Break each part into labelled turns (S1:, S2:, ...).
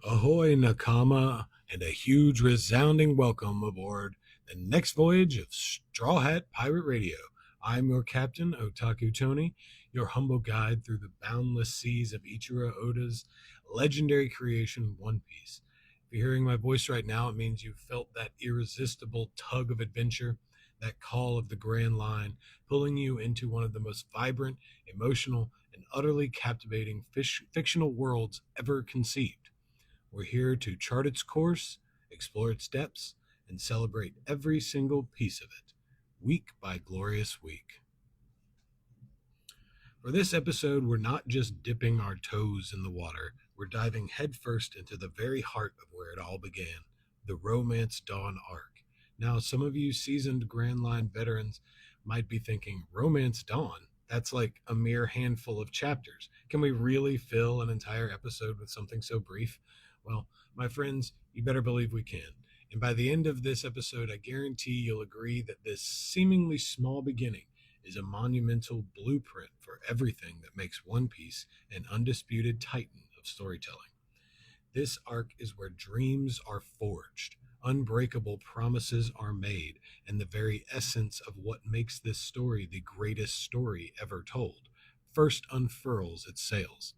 S1: Ahoy, Nakama, and a huge resounding welcome aboard the next voyage of Straw Hat Pirate Radio. I'm your captain, Otaku Tony, your humble guide through the boundless seas of Eiichiro Oda's legendary creation, One Piece. If you're hearing my voice right now, it means you've felt that irresistible tug of adventure, that call of the Grand Line, pulling you into one of the most vibrant, emotional, and utterly captivating fictional worlds ever conceived. We're here to chart its course, explore its depths, and celebrate every single piece of it, week by glorious week. For this episode, we're not just dipping our toes in the water, we're diving headfirst into the very heart of where it all began, the Romance Dawn arc. Now, some of you seasoned Grand Line veterans might be thinking, Romance Dawn? That's like a mere handful of chapters. Can we really fill an entire episode with something so brief? Well, my friends, you better believe we can. And by the end of this episode, I guarantee you'll agree that this seemingly small beginning is a monumental blueprint for everything that makes One Piece an undisputed titan of storytelling. This arc is where dreams are forged, unbreakable promises are made, and the very essence of what makes this story the greatest story ever told first unfurls its sails.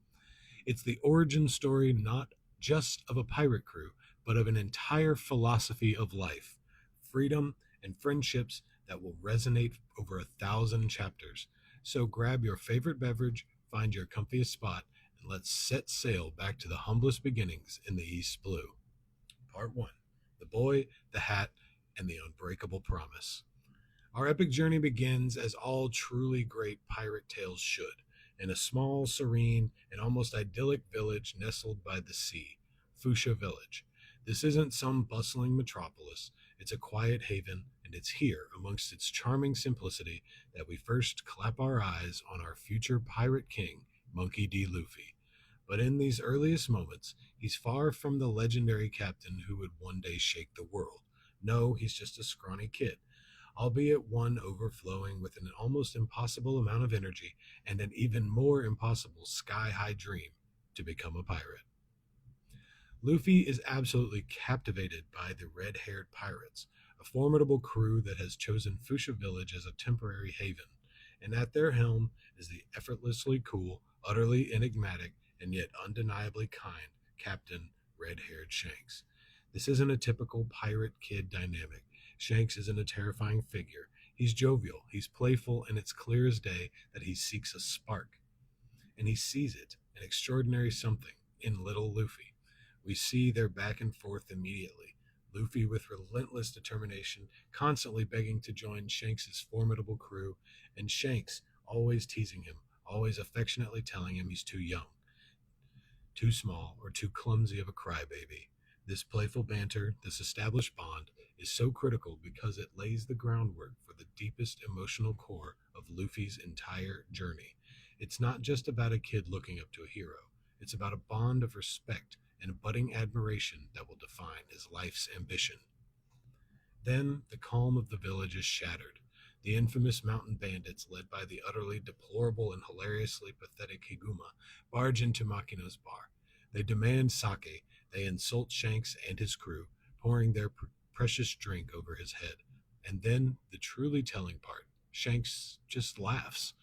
S1: It's the origin story not just of a pirate crew, but of an entire philosophy of life, freedom, and friendships that will resonate over 1,000 chapters. So grab your favorite beverage, find your comfiest spot, and let's set sail back to the humblest beginnings in the East Blue. Part 1: The Boy, the Hat, and the Unbreakable Promise. Our epic journey begins, as all truly great pirate tales should, in a small, serene, and almost idyllic village nestled by the sea, Fuchsia Village. This isn't some bustling metropolis, it's a quiet haven, and it's here, amongst its charming simplicity, that we first clap our eyes on our future pirate king, Monkey D. Luffy. But in these earliest moments, he's far from the legendary captain who would one day shake the world. No, he's just a scrawny kid, albeit one overflowing with an almost impossible amount of energy and an even more impossible sky high dream to become a pirate. Luffy is absolutely captivated by the red haired pirates, a formidable crew that has chosen Fuchsia Village as a temporary haven, and at their helm is the effortlessly cool, utterly enigmatic, and yet undeniably kind Captain Red Haired Shanks. This isn't a typical pirate kid dynamic. Shanks isn't a terrifying figure. He's jovial, he's playful, and it's clear as day that he seeks a spark. And he sees it, an extraordinary something, in little Luffy. We see their back and forth immediately. Luffy with relentless determination, constantly begging to join Shanks' formidable crew, and Shanks always teasing him, always affectionately telling him he's too young, too small, or too clumsy of a crybaby. This playful banter, this established bond, is so critical because it lays the groundwork for the deepest emotional core of Luffy's entire journey. It's not just about a kid looking up to a hero, it's about a bond of respect and a budding admiration that will define his life's ambition. Then the calm of the village is shattered. The infamous mountain bandits, led by the utterly deplorable and hilariously pathetic Higuma, barge into Makino's bar. They demand sake, they insult Shanks and his crew, pouring their precious drink over his head. And then the truly telling part: Shanks just laughs.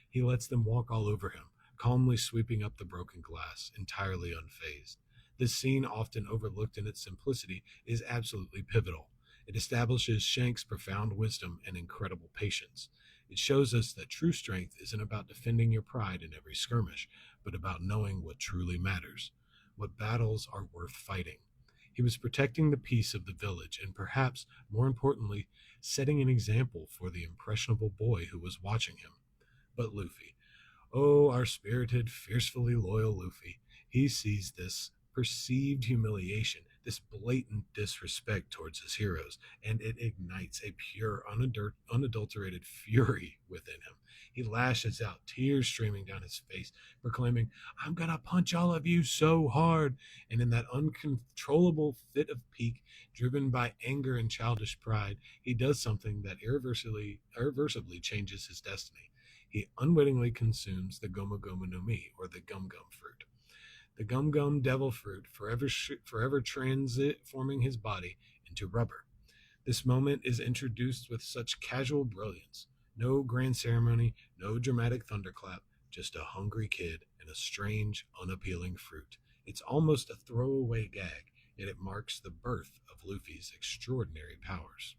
S1: He lets them walk all over him, calmly sweeping up the broken glass, entirely unfazed. This scene, often overlooked in its simplicity, is absolutely pivotal. It establishes Shanks' profound wisdom and incredible patience. It shows us that true strength isn't about defending your pride in every skirmish, but about knowing what truly matters, what battles are worth fighting. He was protecting the peace of the village and, perhaps more importantly, setting an example for the impressionable boy who was watching him. But Luffy, oh, our spirited, fiercely loyal Luffy, he sees this perceived humiliation, this blatant disrespect towards his heroes, and it ignites a pure, unadulterated fury within him. He lashes out, tears streaming down his face, proclaiming, I'm gonna punch all of you so hard. And in that uncontrollable fit of pique, driven by anger and childish pride, he does something that irreversibly changes his destiny. He unwittingly consumes the Goma Goma no Mi, or the Gum Gum fruit. The gum gum devil fruit forever transforming his body into rubber. This moment is introduced with such casual brilliance. No grand ceremony, no dramatic thunderclap, just a hungry kid and a strange, unappealing fruit. It's almost a throwaway gag, yet it marks the birth of Luffy's extraordinary powers.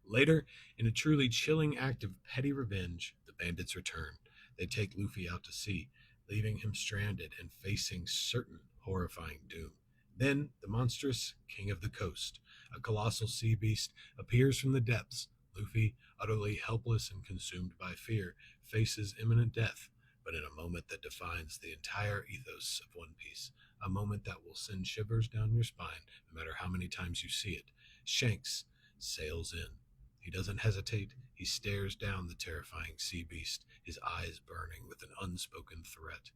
S1: Later, in a truly chilling act of petty revenge, the bandits return. They take Luffy out to sea, leaving him stranded and facing certain horrifying doom. Then, the monstrous King of the Coast, a colossal sea beast, appears from the depths. Luffy, utterly helpless and consumed by fear, faces imminent death, but in a moment that defines the entire ethos of One Piece, a moment that will send shivers down your spine no matter how many times you see it. Shanks sails in. He doesn't hesitate. He stares down the terrifying sea beast, his eyes burning with an unspoken threat,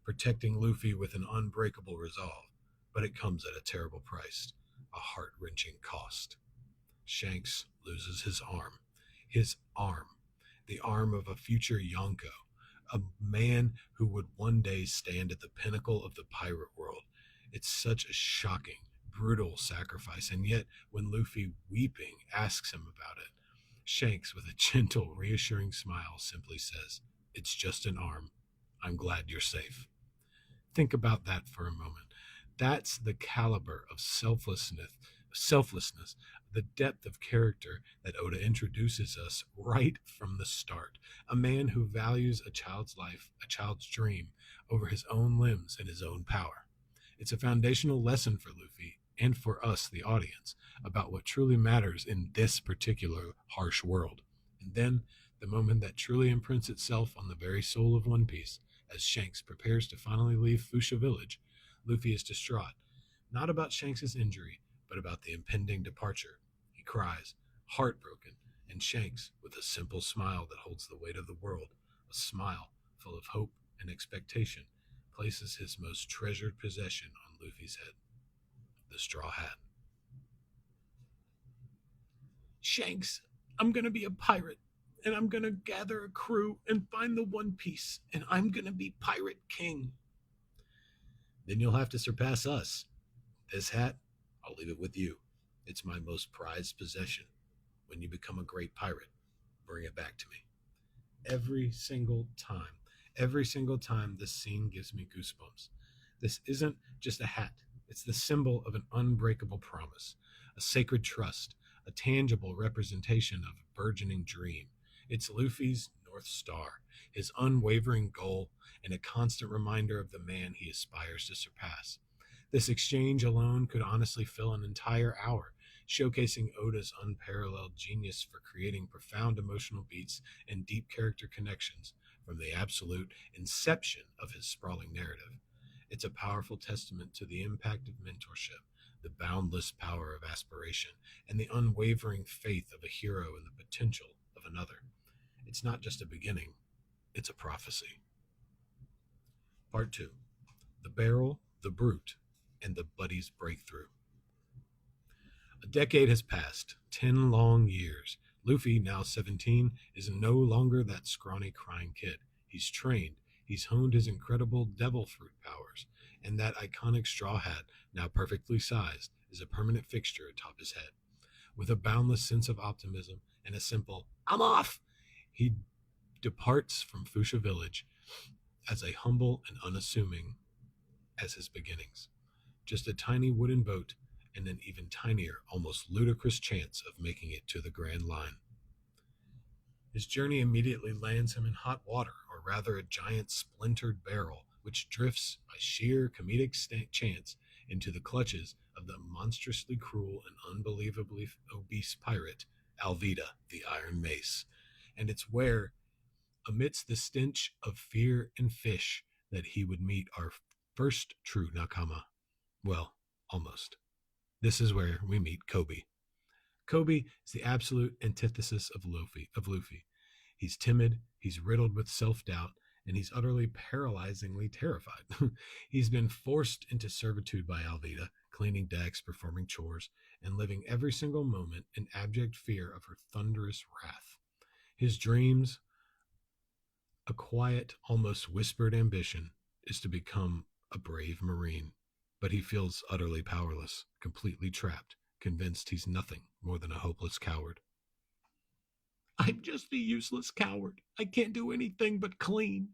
S1: protecting Luffy with an unbreakable resolve. But it comes at a terrible price, a heart wrenching cost. Shanks loses his arm. His arm. The arm of a future Yonko, a man who would one day stand at the pinnacle of the pirate world. It's such a shocking, brutal sacrifice, and yet when Luffy, weeping, asks him about it, Shanks, with a gentle, reassuring smile, simply says, "It's just an arm. I'm glad you're safe." Think about that for a moment. That's the caliber of selflessness, the depth of character that Oda introduces us right from the start. A man who values a child's life, a child's dream, over his own limbs and his own power. It's a foundational lesson for Luffy and for us, the audience, about what truly matters in this particular harsh world. And then, the moment that truly imprints itself on the very soul of One Piece, as Shanks prepares to finally leave Fuchsia Village, Luffy is distraught, not about Shanks' injury, but about the impending departure. He cries, heartbroken, and Shanks, with a simple smile that holds the weight of the world, a smile full of hope and expectation, places his most treasured possession on Luffy's head, the straw hat. "Shanks, I'm gonna be a pirate, and I'm gonna gather a crew and find the One Piece, and I'm gonna be Pirate King." "Then you'll have to surpass us. This hat, I'll leave it with you. It's my most prized possession. When you become a great pirate, bring it back to me." Every single time, every single time, this scene gives me goosebumps. This isn't just a hat, it's the symbol of an unbreakable promise, a sacred trust, a tangible representation of a burgeoning dream. It's Luffy's North Star, his unwavering goal, and a constant reminder of the man he aspires to surpass. This exchange alone could honestly fill an entire hour, showcasing Oda's unparalleled genius for creating profound emotional beats and deep character connections from the absolute inception of his sprawling narrative. It's a powerful testament to the impact of mentorship, the boundless power of aspiration, and the unwavering faith of a hero in the potential of another. It's not just a beginning, it's a prophecy. Part 2: The Barrel, the Brute, and the Buddy's Breakthrough. A decade has passed, 10 long years. Luffy, now 17, is no longer that scrawny, crying kid. He's trained, he's honed his incredible devil fruit powers, and that iconic straw hat, now perfectly sized, is a permanent fixture atop his head. With a boundless sense of optimism and a simple, "I'm off," he departs from Fuchsia Village as a humble and unassuming as his beginnings. Just a tiny wooden boat and an even tinier, almost ludicrous chance of making it to the Grand Line. His journey immediately lands him in hot water, or rather a giant splintered barrel, which drifts by sheer comedic chance into the clutches of the monstrously cruel and unbelievably obese pirate, Alvida, the Iron Mace. And it's where, amidst the stench of fear and fish, that he would meet our first true Nakama. Well, almost. This is where we meet Coby. Coby is the absolute antithesis of Luffy. He's timid, he's riddled with self-doubt, and he's utterly paralyzingly terrified. He's been forced into servitude by Alvida, cleaning decks, performing chores, and living every single moment in abject fear of her thunderous wrath. His dreams, a quiet, almost whispered ambition, is to become a brave Marine, but he feels utterly powerless, completely trapped, convinced he's nothing more than a hopeless coward. I'm just a useless coward. I can't do anything but clean.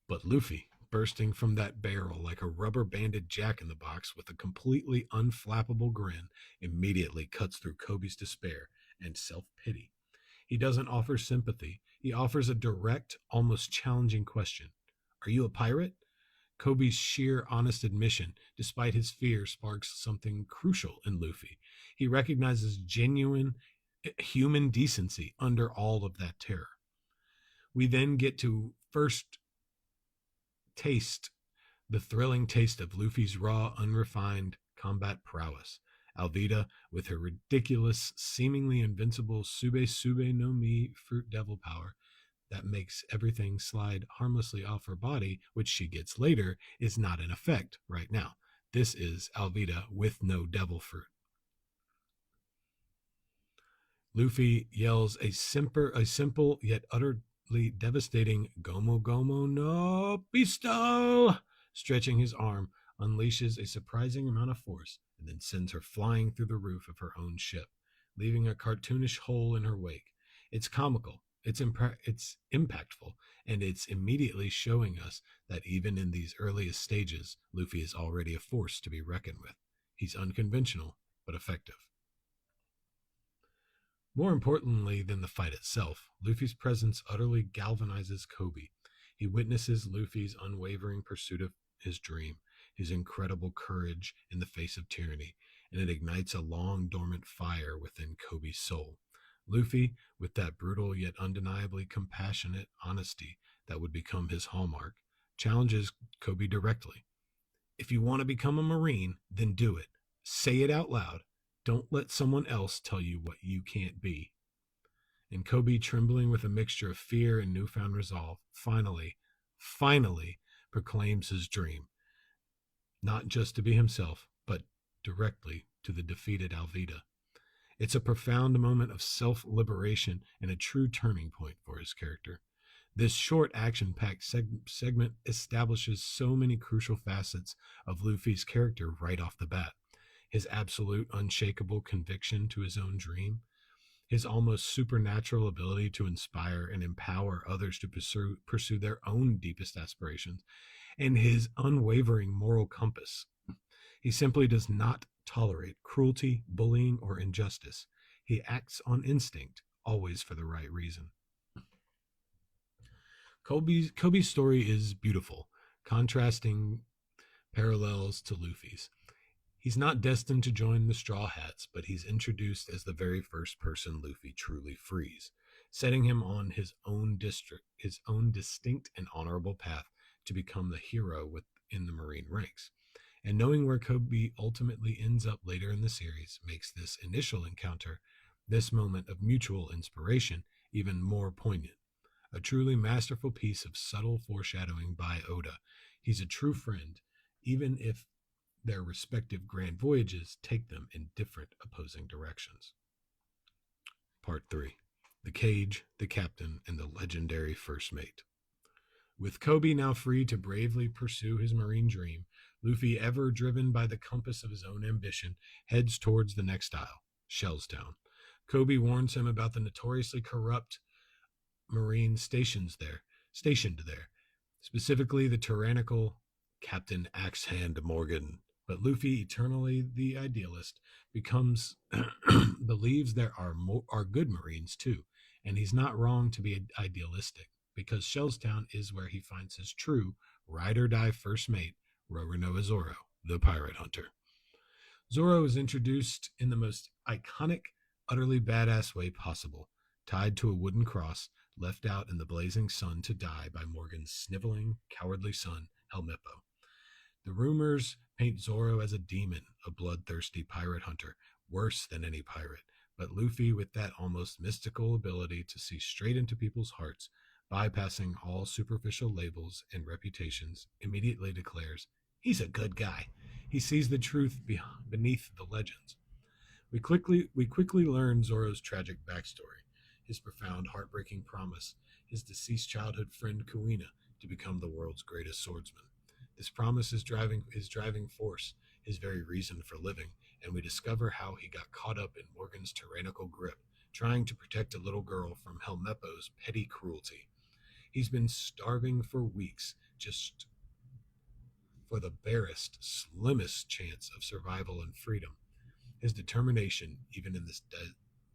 S1: But Luffy, bursting from that barrel like a rubber banded jack in the box with a completely unflappable grin, immediately cuts through Coby's despair and self pity. He doesn't offer sympathy, he offers a direct, almost challenging question. Are you a pirate? Coby's sheer honest admission, despite his fear, sparks something crucial in Luffy. He recognizes genuine human decency under all of that terror. We then get to first taste the thrilling taste of Luffy's raw, unrefined combat prowess. Alvida, with her ridiculous, seemingly invincible Sube Sube no Mi fruit devil power that makes everything slide harmlessly off her body, which she gets later, is not in effect right now. This is Alvida with no devil fruit. Luffy yells a simple yet utterly devastating "Gomo Gomo no Pisto!" Stretching his arm, unleashes a surprising amount of force, and then sends her flying through the roof of her own ship, leaving a cartoonish hole in her wake. It's comical, it's impactful, and it's immediately showing us that even in these earliest stages, Luffy is already a force to be reckoned with. He's unconventional, but effective. More importantly than the fight itself, Luffy's presence utterly galvanizes Coby. He witnesses Luffy's unwavering pursuit of his dream, his incredible courage in the face of tyranny, and it ignites a long dormant fire within Coby's soul. Luffy, with that brutal yet undeniably compassionate honesty that would become his hallmark, challenges Coby directly. If you want to become a Marine, then do it. Say it out loud. Don't let someone else tell you what you can't be. And Coby, trembling with a mixture of fear and newfound resolve, finally proclaims his dream, not just to be himself, but directly to the defeated Alvida. It's a profound moment of self-liberation and a true turning point for his character. This short action-packed segment establishes so many crucial facets of Luffy's character right off the bat. His absolute unshakable conviction to his own dream, his almost supernatural ability to inspire and empower others to pursue their own deepest aspirations, and his unwavering moral compass. He simply does not tolerate cruelty, bullying, or injustice. He acts on instinct, always for the right reason. Coby's story is beautiful, contrasting parallels to Luffy's. He's not destined to join the Straw Hats, but he's introduced as the very first person Luffy truly frees, setting him on his own distinct and honorable path to become the hero within the Marine ranks. And knowing where Coby ultimately ends up later in the series makes this initial encounter, this moment of mutual inspiration, even more poignant. A truly masterful piece of subtle foreshadowing by Oda. He's a true friend, even if their respective grand voyages take them in different opposing directions. Part 3. The Cage, the Captain, and the Legendary First Mate. With Coby now free to bravely pursue his marine dream, Luffy, ever driven by the compass of his own ambition, heads towards the next isle, Shellstown. Coby warns him about the notoriously corrupt Marine stationed there, specifically the tyrannical Captain Axe-Hand Morgan. But Luffy, eternally the idealist, believes there are good Marines too, and he's not wrong to be idealistic, because Shellstown is where he finds his true ride-or-die first mate, Roronoa Zoro, the pirate hunter. Zoro is introduced in the most iconic, utterly badass way possible, tied to a wooden cross, left out in the blazing sun to die by Morgan's sniveling, cowardly son, Helmeppo. The rumors paint Zoro as a demon, a bloodthirsty pirate hunter, worse than any pirate, but Luffy, with that almost mystical ability to see straight into people's hearts, bypassing all superficial labels and reputations, immediately declares, he's a good guy. He sees the truth beneath the legends. We quickly learn Zoro's tragic backstory, his profound, heartbreaking promise, his deceased childhood friend Kuina to become the world's greatest swordsman. This promise is driving force, his very reason for living, and we discover how he got caught up in Morgan's tyrannical grip, trying to protect a little girl from Helmeppo's petty cruelty. He's been starving for weeks, just for the barest, slimmest chance of survival and freedom. His determination, even in this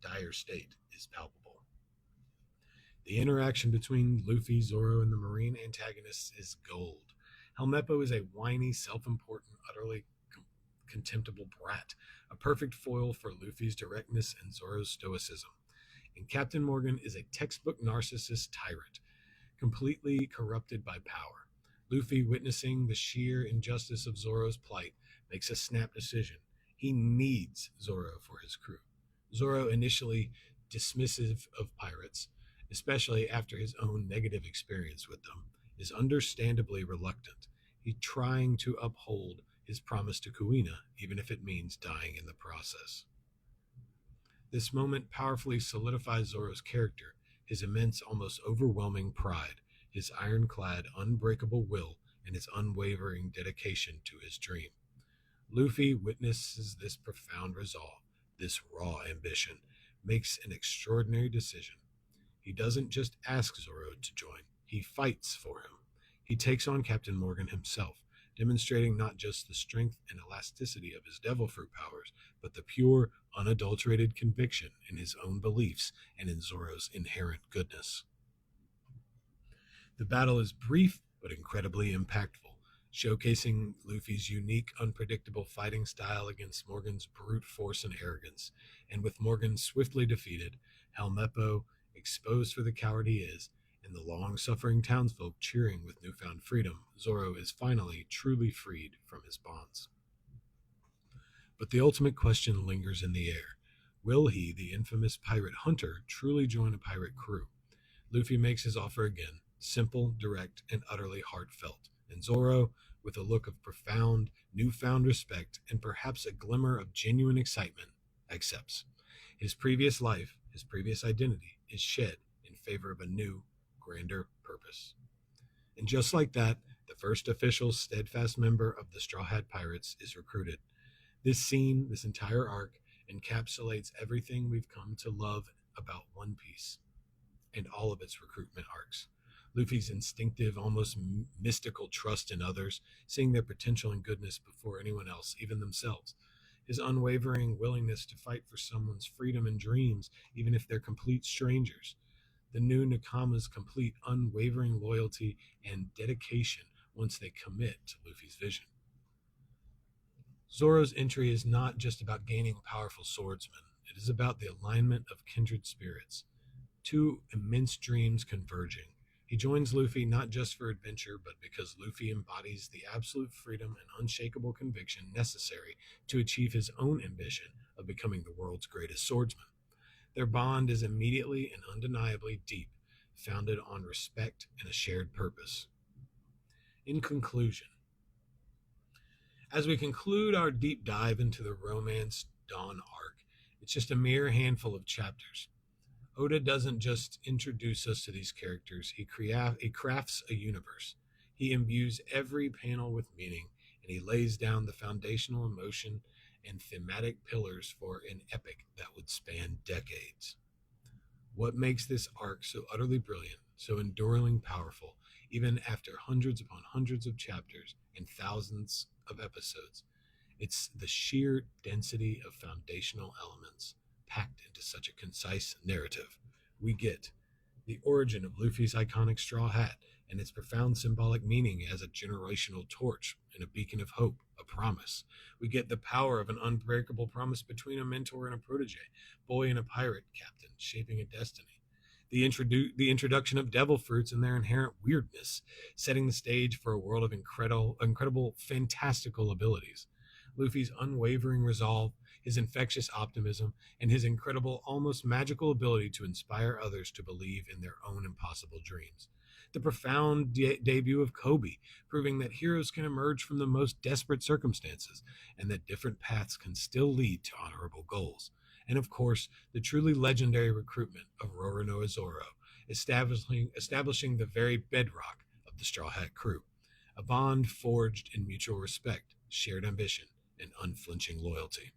S1: dire state, is palpable. The interaction between Luffy, Zoro, and the Marine antagonists is gold. Helmeppo is a whiny, self important, utterly contemptible brat, a perfect foil for Luffy's directness and Zoro's stoicism. And Captain Morgan is a textbook narcissist tyrant, completely corrupted by power. Luffy, witnessing the sheer injustice of Zoro's plight, makes a snap decision. He needs Zoro for his crew. Zoro, initially dismissive of pirates, especially after his own negative experience with them, is understandably reluctant. He's trying to uphold his promise to Kuina, even if it means dying in the process. This moment powerfully solidifies Zoro's character, his immense, almost overwhelming pride, his ironclad, unbreakable will, and his unwavering dedication to his dream. Luffy witnesses this profound resolve, this raw ambition, makes an extraordinary decision. He doesn't just ask Zoro to join, he fights for him. He takes on Captain Morgan himself, demonstrating not just the strength and elasticity of his devil fruit powers, but the pure, unadulterated conviction in his own beliefs and in Zoro's inherent goodness. The battle is brief but incredibly impactful, showcasing Luffy's unique, unpredictable fighting style against Morgan's brute force and arrogance. And with Morgan swiftly defeated, Helmeppo exposed for the coward he is, and the long-suffering townsfolk cheering with newfound freedom, Zoro is finally truly freed from his bonds. But the ultimate question lingers in the air. Will he, the infamous pirate hunter, truly join a pirate crew? Luffy makes his offer again, simple, direct, and utterly heartfelt, and Zoro, with a look of profound, newfound respect and perhaps a glimmer of genuine excitement, accepts. His previous life, his previous identity, is shed in favor of a new, grander purpose. And just like that, the first official steadfast member of the Straw Hat Pirates is recruited. This scene, this entire arc, encapsulates everything we've come to love about One Piece and all of its recruitment arcs. Luffy's instinctive, almost mystical trust in others, seeing their potential and goodness before anyone else, even themselves. His unwavering willingness to fight for someone's freedom and dreams, even if they're complete strangers. The new Nakama's complete, unwavering loyalty and dedication once they commit to Luffy's vision. Zoro's entry is not just about gaining a powerful swordsman. It is about the alignment of kindred spirits, two immense dreams converging. He joins Luffy not just for adventure, but because Luffy embodies the absolute freedom and unshakable conviction necessary to achieve his own ambition of becoming the world's greatest swordsman. Their bond is immediately and undeniably deep, founded on respect and a shared purpose. In conclusion, as we conclude our deep dive into the Romance Dawn arc, it's just a mere handful of chapters. Oda doesn't just introduce us to these characters, he crafts a universe. He imbues every panel with meaning, and he lays down the foundational emotion and thematic pillars for an epic that would span decades. What makes this arc so utterly brilliant, so enduringly powerful, even after hundreds upon hundreds of chapters and thousands of episodes? It's the sheer density of foundational elements packed into such a concise narrative. We get the origin of Luffy's iconic straw hat and its profound symbolic meaning as a generational torch and a beacon of hope, a promise. We get the power of an unbreakable promise between a mentor and a protege, boy and a pirate captain shaping a destiny. The introduction of devil fruits and their inherent weirdness, setting the stage for a world of incredible, fantastical abilities. Luffy's unwavering resolve, his infectious optimism, and his incredible, almost magical ability to inspire others to believe in their own impossible dreams. The profound debut of Coby, proving that heroes can emerge from the most desperate circumstances and that different paths can still lead to honorable goals. And of course, the truly legendary recruitment of Roronoa Zoro, establishing the very bedrock of the Straw Hat crew. a bond forged in mutual respect, shared ambition, and unflinching loyalty.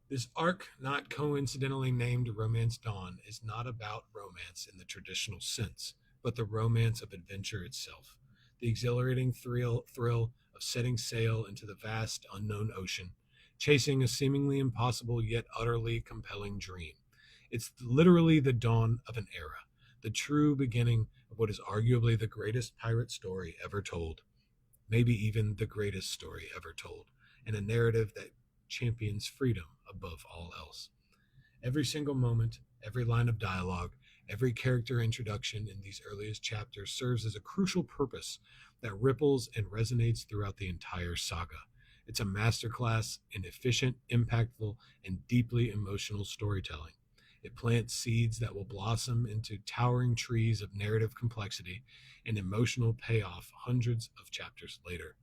S1: This arc, not coincidentally named Romance Dawn, is not about romance in the traditional sense, but the romance of adventure itself. The exhilarating thrill of setting sail into the vast, unknown ocean, chasing a seemingly impossible yet utterly compelling dream. It's literally the dawn of an era, the true beginning of what is arguably the greatest pirate story ever told, maybe even the greatest story ever told, and a narrative that champions freedom above all else. Every single moment, every line of dialogue, every character introduction in these earliest chapters serves as a crucial purpose that ripples and resonates throughout the entire saga. It's a masterclass in efficient, impactful, and deeply emotional storytelling. It plants seeds that will blossom into towering trees of narrative complexity and emotional payoff hundreds of chapters later.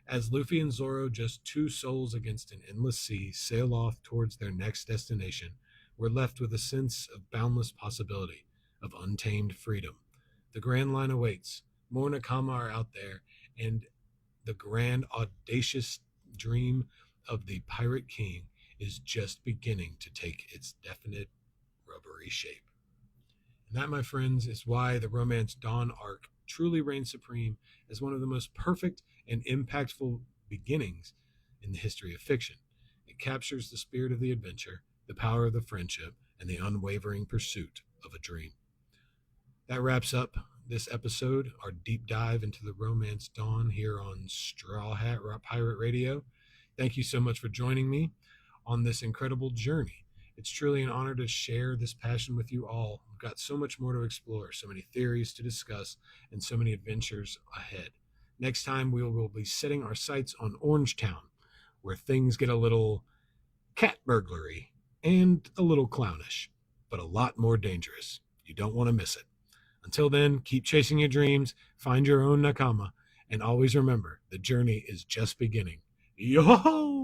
S1: As Luffy and Zoro, just two souls against an endless sea, sail off towards their next destination, we're left with a sense of boundless possibility, of untamed freedom. The Grand Line awaits. More Nakama are out there, and the grand, audacious dream of the Pirate King is just beginning to take its definite rubbery shape. And that, my friends, is why the Romance Dawn arc truly reigns supreme as one of the most perfect and impactful beginnings in the history of fiction. It captures the spirit of the adventure, the power of the friendship, and the unwavering pursuit of a dream. That wraps up this episode, our deep dive into the Romance Dawn here on Straw Hat Pirate Radio. Thank you so much for joining me on this incredible journey. It's truly an honor to share this passion with you all. We've got so much more to explore, so many theories to discuss, and so many adventures ahead. Next time, we will be setting our sights on Orangetown, where things get a little cat burglary and a little clownish, but a lot more dangerous. You don't want to miss it. Until then, keep chasing your dreams, find your own nakama, and always remember, the journey is just beginning. Yo-ho!